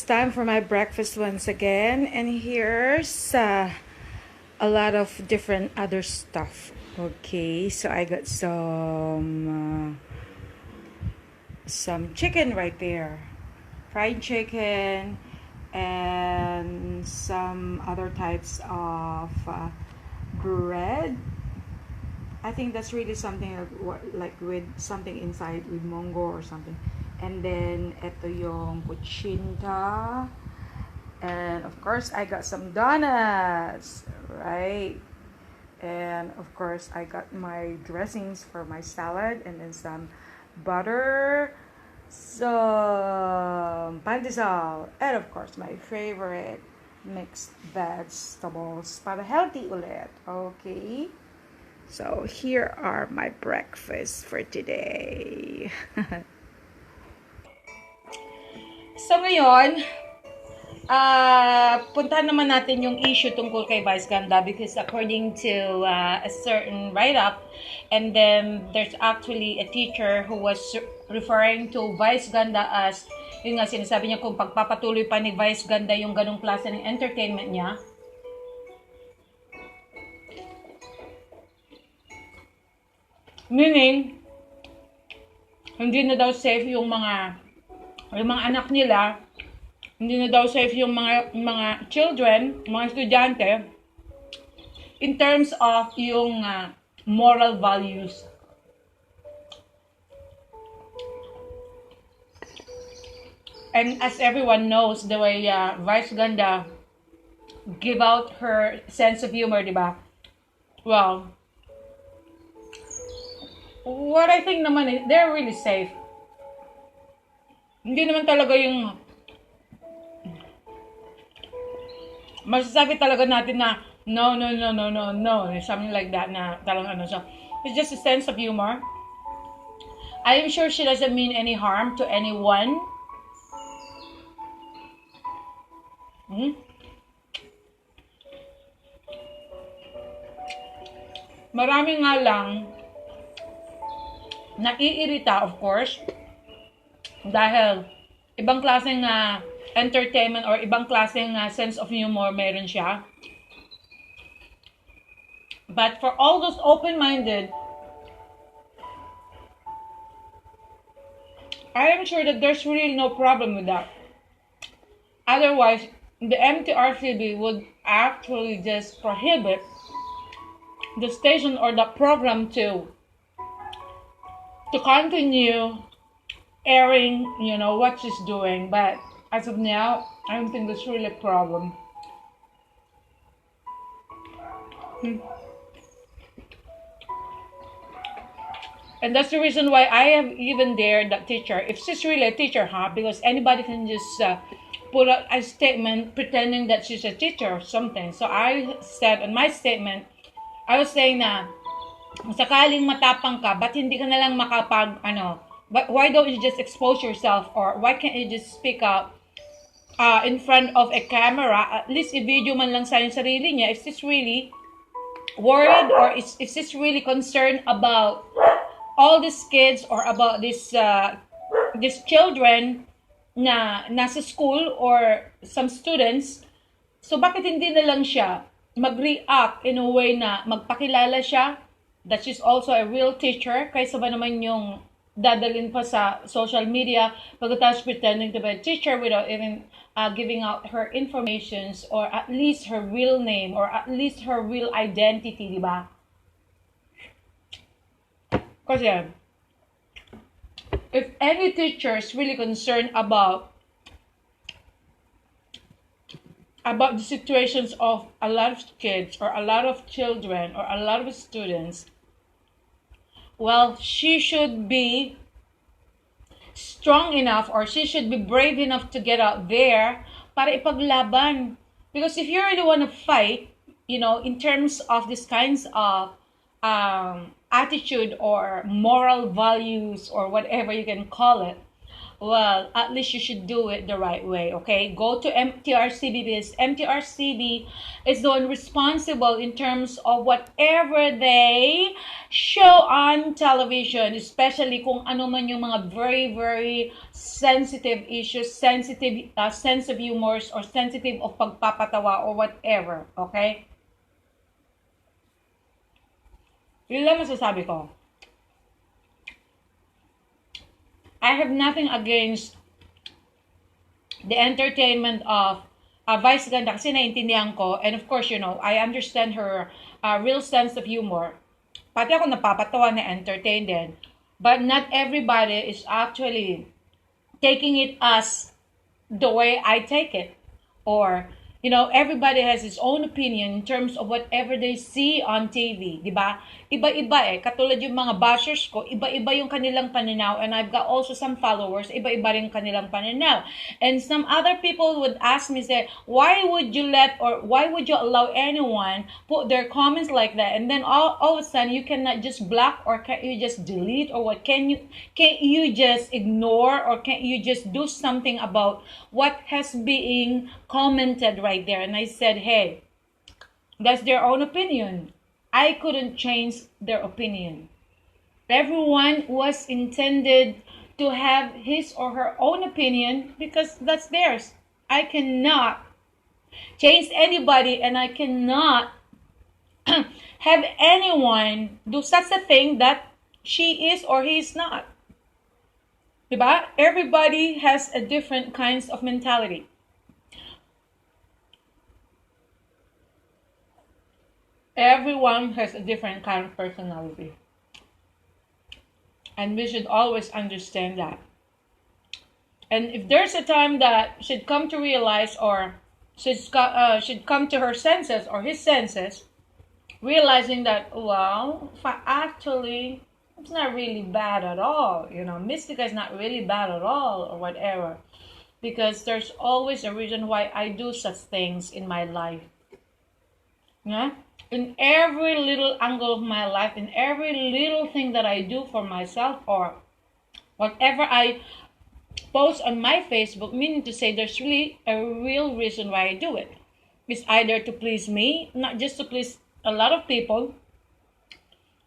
time for my breakfast once again, and here's a lot of different other stuff. Okay, so I got some chicken right there, fried chicken, and some other types of bread. I think that's really something like with something inside, with mongo or something. And then ito yung kuchinta. And of course, I got some donuts, right? And of course, I got my dressings for my salad, and then some butter, some pandesal, and of course, my favorite mixed vegetables para healthy ulit. Okay? So, here are my breakfasts for today. So, ngayon, puntahan naman natin yung issue tungkol kay Vice Ganda, because according to a certain write-up, and then there's actually a teacher who was referring to Vice Ganda as, yun nga, sinasabi niya kung pagpapatuloy pa ni Vice Ganda yung ganong klase ng entertainment niya, meaning, hindi na daw safe yung mga anak nila, hindi na daw safe yung mga children, mga estudyante, in terms of yung moral values. And as everyone knows, the way Vice Ganda give out her sense of humor, diba? Well, what I think naman is, they're really safe. Hindi naman talaga yung masasabi talaga natin na no, something like that na talagang ano. So, it's just a sense of humor. I am sure she doesn't mean any harm to anyone. Marami nga lang naiirita, of course, dahil ibang klaseng entertainment or ibang klaseng sense of humor meron siya. But for all those open-minded, I am sure that there's really no problem with that. Otherwise, the MTRCB would actually just prohibit the station or the program to continue airing, what she's doing. But as of now, I don't think that's really a problem. And that's the reason why I have even dared that teacher, if she's really a teacher, because anybody can just put out a statement pretending that she's a teacher or something. So I said in my statement, I was saying na, sakaling matapang ka, ba't hindi ka na lang but why don't you just expose yourself, or why can't you just speak out in front of a camera, at least i-video man lang sa yung sarili niya, if she's really worried, or if she's really concerned about all these kids, or about these children na nasa school, or some students. So bakit hindi na lang siya mag-react in a way na magpakilala siya that she's also a real teacher, kaysa ba naman yung dadalhin pa sa social media pagkatapos pretending to be a teacher without even giving out her informations, or at least her real name, or at least her real identity, di ba? Kasi if any teacher is really concerned about the situations of a lot of kids, or a lot of children, or a lot of students, well, she should be strong enough, or she should be brave enough to get out there para ipaglaban. Because if you really want to fight, in terms of these kinds of attitude or moral values, or whatever you can call it, well, at least you should do it the right way, okay? Go to MTRCB because MTRCB is the one responsible in terms of whatever they show on television, especially kung ano man yung mga very, very sensitive issues, sensitive sense of humors, or sensitive of pagpapatawa or whatever, okay? Yun lang masasabi ko. I have nothing against the entertainment of Vice Ganda kasi naiintindihan ko, and of course, you know, I understand her real sense of humor. Pati ako napapatawa na entertain din. But not everybody is actually taking it as the way I take it. Or, you know, everybody has his own opinion in terms of whatever they see on TV, di ba? Iba-iba eh. Katulad yung mga bashers ko, iba-iba yung kanilang pananaw, and I've got also some followers, iba-iba rin kanilang pananaw. And some other people would ask me, say, why would you allow anyone put their comments like that? And then all of a sudden, you cannot just block, or can you just delete, or what? Can't you just ignore, or can't you just do something about what has been commented right there? And I said, hey, that's their own opinion. I couldn't change their opinion. Everyone was intended to have his or her own opinion because that's theirs. I cannot change anybody, and I cannot have anyone do such a thing that she is or he is not. Diba? Everybody has a different kinds of mentality. Everyone has a different kind of personality. And we should always understand that. And if there's a time that she'd come to realize, or should come to her senses or his senses, realizing that, well, actually, it's not really bad at all. You know, Mystica is not really bad at all, or whatever. Because there's always a reason why I do such things in my life. Yeah? In every little angle of my life, in every little thing that I do for myself, or whatever I post on my Facebook, meaning to say there's really a real reason why I do it. It's either to please me, not just to please a lot of people.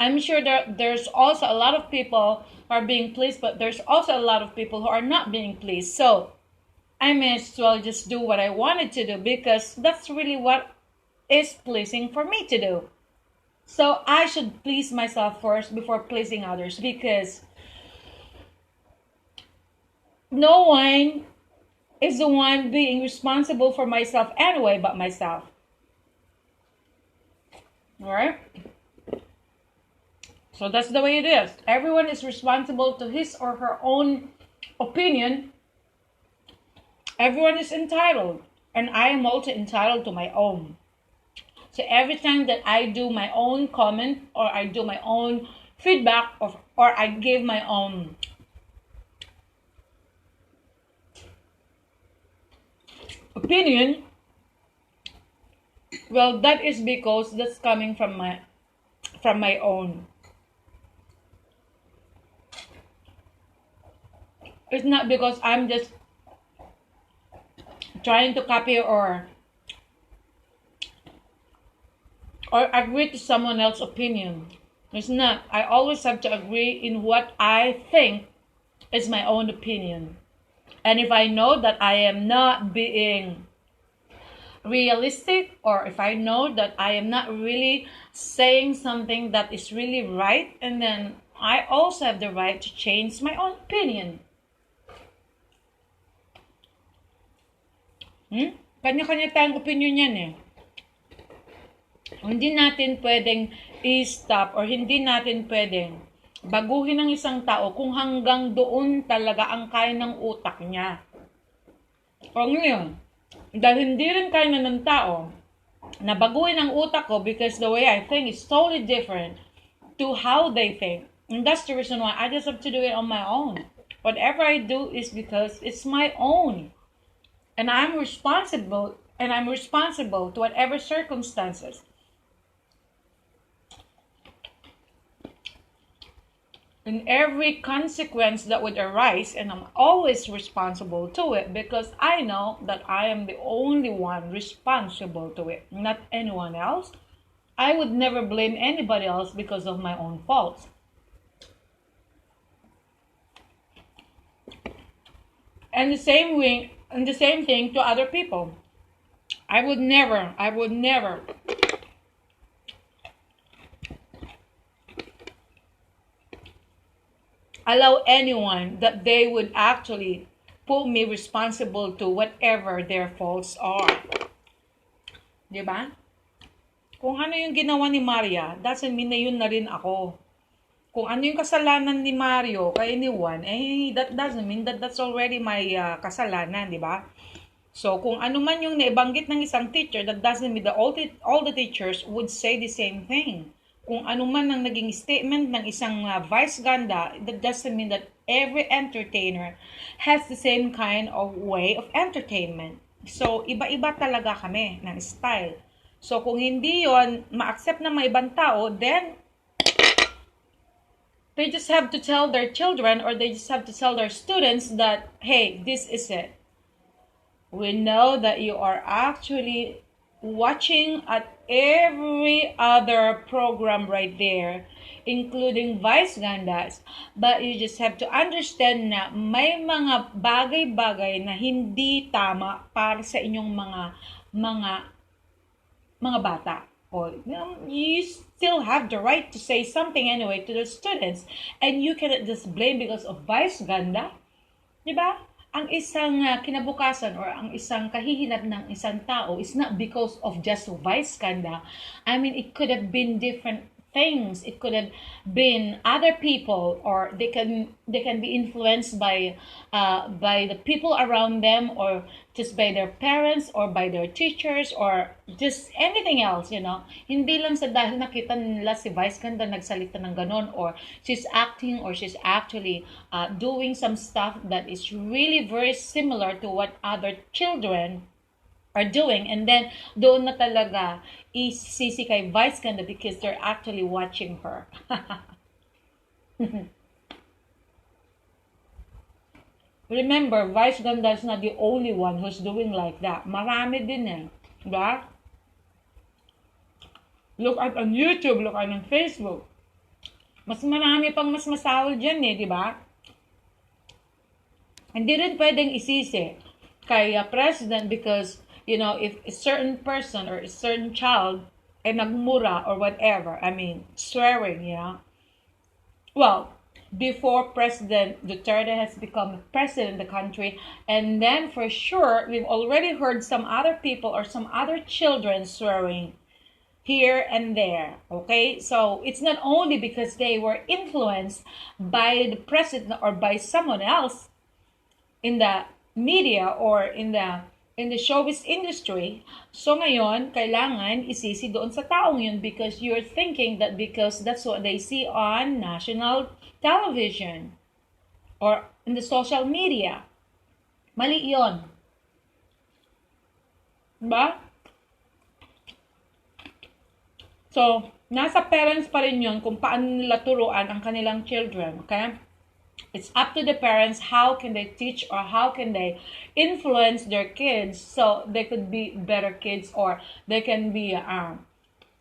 I'm sure there's also a lot of people who are being pleased, but there's also a lot of people who are not being pleased. So I may as well just do what I wanted to do, because that's really what is pleasing for me to do. So I should please myself first before pleasing others, because no one is the one being responsible for myself anyway but myself. Alright? So that's the way it is. Everyone is responsible to his or her own opinion. Everyone is entitled, and I am also entitled to my own. So every time that I do my own comment, or I do my own feedback, or I give my own opinion, well, that is because that's coming from my own. It's not because I'm just trying to copy or agree to someone else's opinion. It's not. I always have to agree in what I think is my own opinion. And if I know that I am not being realistic, or if I know that I am not really saying something that is really right, and then I also have the right to change my own opinion. Kanya-kanya tayong opinion yan eh. Hindi natin pwedeng i-stop, or hindi natin pwedeng baguhin ng isang tao kung hanggang doon talaga ang kaya ng utak niya. O ngayon, dahil hindi rin kaya na ng tao na baguhin ang utak ko, because the way I think is totally different to how they think. And that's the reason why I just have to do it on my own. Whatever I do is because it's my own. And I'm responsible to whatever circumstances. in every consequence that would arise, and I'm always responsible to it because I know that I am the only one responsible to it, not anyone else. I would never blame anybody else because of my own faults. And the same thing to other people. I would never allow anyone that they would actually put me responsible to whatever their faults are. Diba? Kung ano yung ginawa ni Maria, doesn't mean na yun na rin ako. Kung ano yung kasalanan ni Mario kay ni Juan, that doesn't mean that that's already my kasalanan, di ba? So, kung ano man yung naibanggit ng isang teacher, that doesn't mean that all the teachers would say the same thing. Kung ano man ang naging statement ng isang vice ganda, that doesn't mean that every entertainer has the same kind of way of entertainment. So, iba-iba talaga kami ng style. So, kung hindi yon ma-accept ng mga ibang tao, then they just have to tell their children or they just have to tell their students that, hey, this is it. We know that you are actually watching at every other program right there, including Vice Gandas, but you just have to understand na may mga bagay-bagay na hindi tama para sa inyong mga bata. Or you still have the right to say something anyway to the students, and you cannot just blame because of Vice Ganda, di ba? Ang isang kinabukasan or ang isang kahihinat ng isang tao is not because of just Vice Ganda. I mean, it could have been different things. It could have been other people, or they can be influenced by the people around them, or just by their parents, or by their teachers, or just anything else, you know. Hindi lang sa dahil nakita nila si Vice Ganda nagsalita ng ganon, or she's acting, or she's actually doing some stuff that is really very similar to what other children are doing, and then doon na talaga isisi kay Vice Ganda because they're actually watching her. Remember, Vice Ganda is not the only one who's doing like that. Marami din eh. Diba? Look at on YouTube, look at on Facebook. Mas marami pang mas masahol dyan eh, diba? Hindi rin pwedeng isisi kay President because, you know, if a certain person or a certain child ay nagmura or whatever, I mean, swearing, yeah. Well, before President Duterte has become president of the country, and then for sure, we've already heard some other people or some other children swearing here and there, okay? So, it's not only because they were influenced by the president or by someone else in the media or in the showbiz industry. So ngayon, kailangan isisi doon sa taong yun because you're thinking that because that's what they see on national television or in the social media. Mali yun. Diba? So, nasa parents pa rin yun kung paano nila turuan ang kanilang children, okay? It's up to the parents how can they teach or how can they influence their kids so they could be better kids or they can be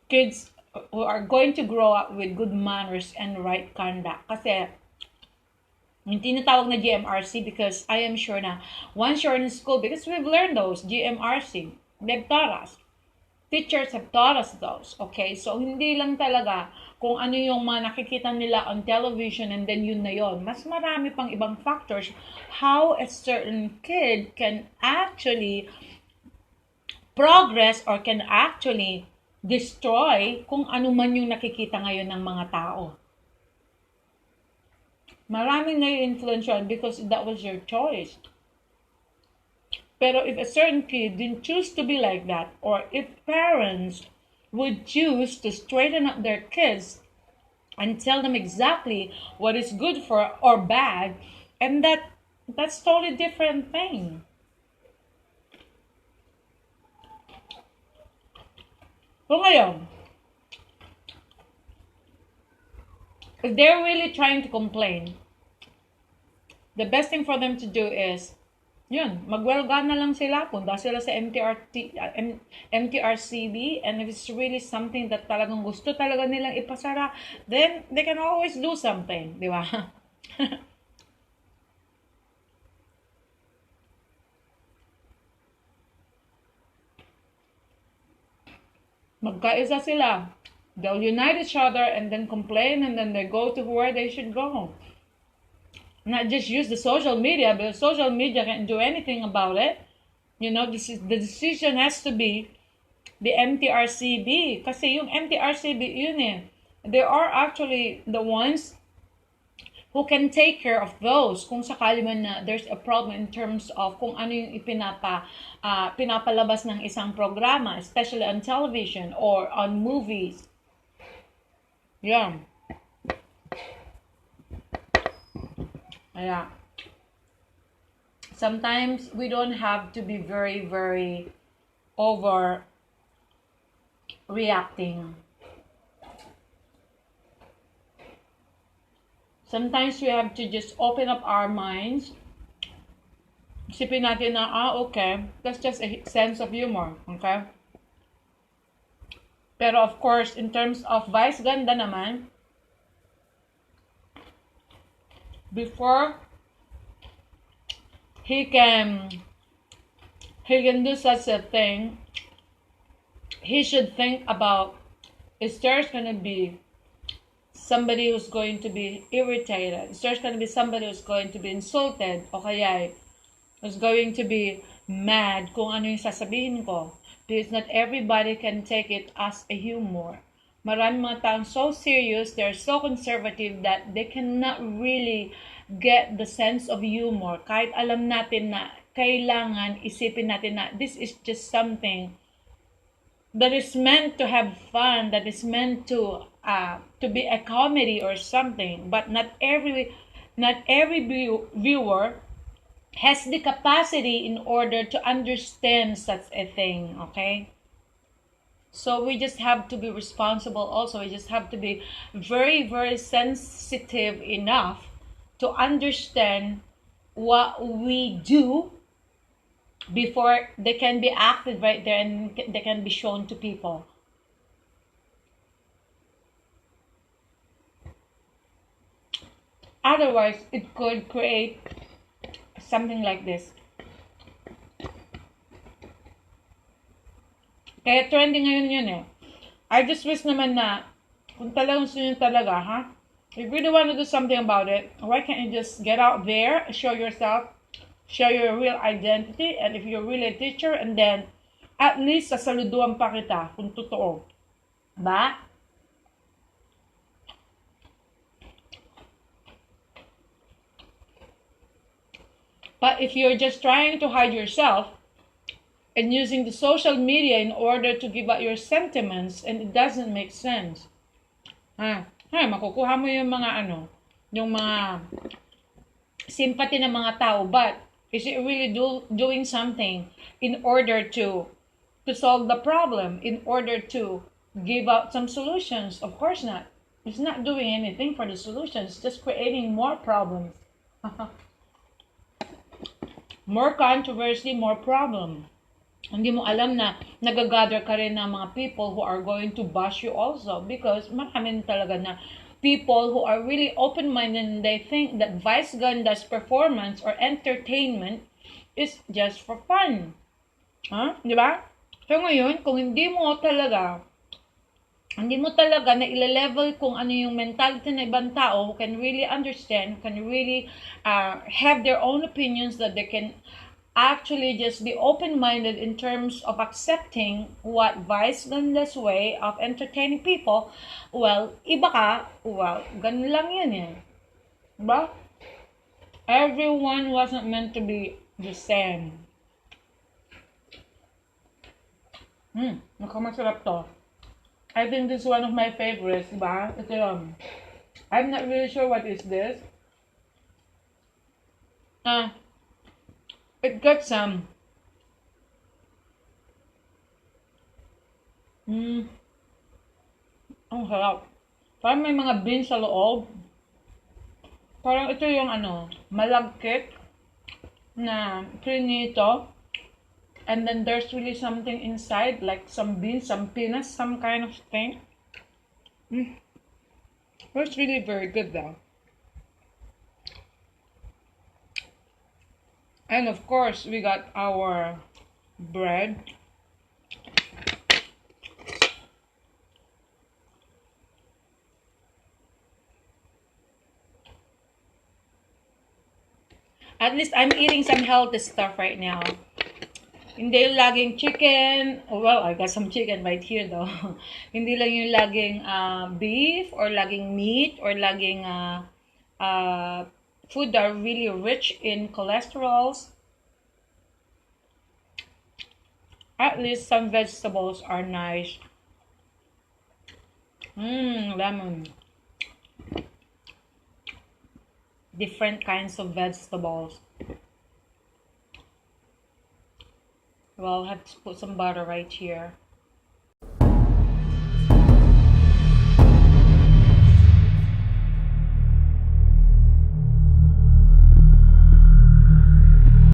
kids who are going to grow up with good manners and right conduct. Kasi yung tinatawag na GMRC because I am sure na once you're in school, because we've learned those, GMRC, they've taught us. Teachers have taught us those, okay? So, hindi lang talaga kung ano yung mga nakikita nila on television and then yun na yun. Mas marami pang ibang factors how a certain kid can actually progress or can actually destroy kung ano man yung nakikita ngayon ng mga tao. Maraming na-influence because that was your choice. Pero if a certain kid didn't choose to be like that, or if parents would choose to straighten up their kids and tell them exactly what is good for or bad, and that's totally different thing. So ngayon, if they're really trying to complain, the best thing for them to do is, yun, magwelga na lang sila, punta sila sa MTRCB, and if it's really something that talagang gusto talaga nilang ipasara, then they can always do something, di ba? Magkaisa sila. They'll unite each other and then complain, and then they go to where they should go. Not just use the social media, but social media can't do anything about it. You know, the decision has to be the MTRCB. Kasi yung MTRCB, yun eh. They are actually the ones who can take care of those kung sakali man na there's a problem in terms of kung ano yung pinapalabas ng isang programa, especially on television or on movies. Yeah. Yeah. Sometimes we don't have to be very, very overreacting. Sometimes we have to just open up our minds. Isipin natin na, okay, that's just a sense of humor, okay? Pero of course, in terms of Vice Ganda naman, before he can do such a thing, he should think about, is there's gonna be somebody who's going to be irritated, is there's gonna be somebody who's going to be insulted, o kaya who's going to be mad kung ano yung sasabihin ko. Because not everybody can take it as a humor. Maraming mga taong so serious, they're so conservative that they cannot really get the sense of humor. Kahit alam natin na kailangan isipin natin na this is just something that is meant to have fun, that is meant to be a comedy or something. But not every viewer has the capacity in order to understand such a thing, okay? So we just have to be responsible also. We just have to be very, very sensitive enough to understand what we do before they can be acted right there and they can be shown to people. Otherwise, it could create something like this. Kaya trending ngayon yun eh. I just wish naman na kung talagang gusto nyo talaga, ha? If you really want to do something about it, why can't you just get out there, show yourself, show your real identity, and if you're really a teacher, and then at least sasaluduan pa kita kung totoo. Ba? But if you're just trying to hide yourself and using the social media in order to give out your sentiments, and it doesn't make sense. Makukuha mo yung mga yung mga sympathy ng mga tao, but is it really doing something in order to solve the problem, in order to give out some solutions? Of course not. It's not doing anything for the solutions, just creating more problems. More controversy, more problem. Hindi mo alam na nagagather ka rin ng mga people who are going to bash you also, because marami talaga na people who are really open-minded and they think that Vice Ganda's performance or entertainment is just for fun. Di ba? So ngayon, kung hindi mo talaga na ile-level kung ano yung mentality ng ibang tao who can really understand, who can really have their own opinions, that they can actually just be open-minded in terms of accepting what Vice Ganda's way of entertaining people, well, iba ka, well, ganun lang yun eh. Diba? Everyone wasn't meant to be the same. Nakamasarap to. I think this is one of my favorites, diba? Ito I'm not really sure what is this. It got some ang sarap. Parang may mga beans sa loob. Parang ito yung ano, malagkit na prinito. And then there's really something inside, like some beans, some peanuts, some kind of thing. It's really very good though. And of course, we got our bread. At least I'm eating some healthy stuff right now. Hindi yung laging chicken. Oh, well, I got some chicken right here though. Hindi lang yung laging beef or laging meat or laging food that are really rich in cholesterols. At least some vegetables are nice. Lemon. Different kinds of vegetables. Well, I'll have to put some butter right here.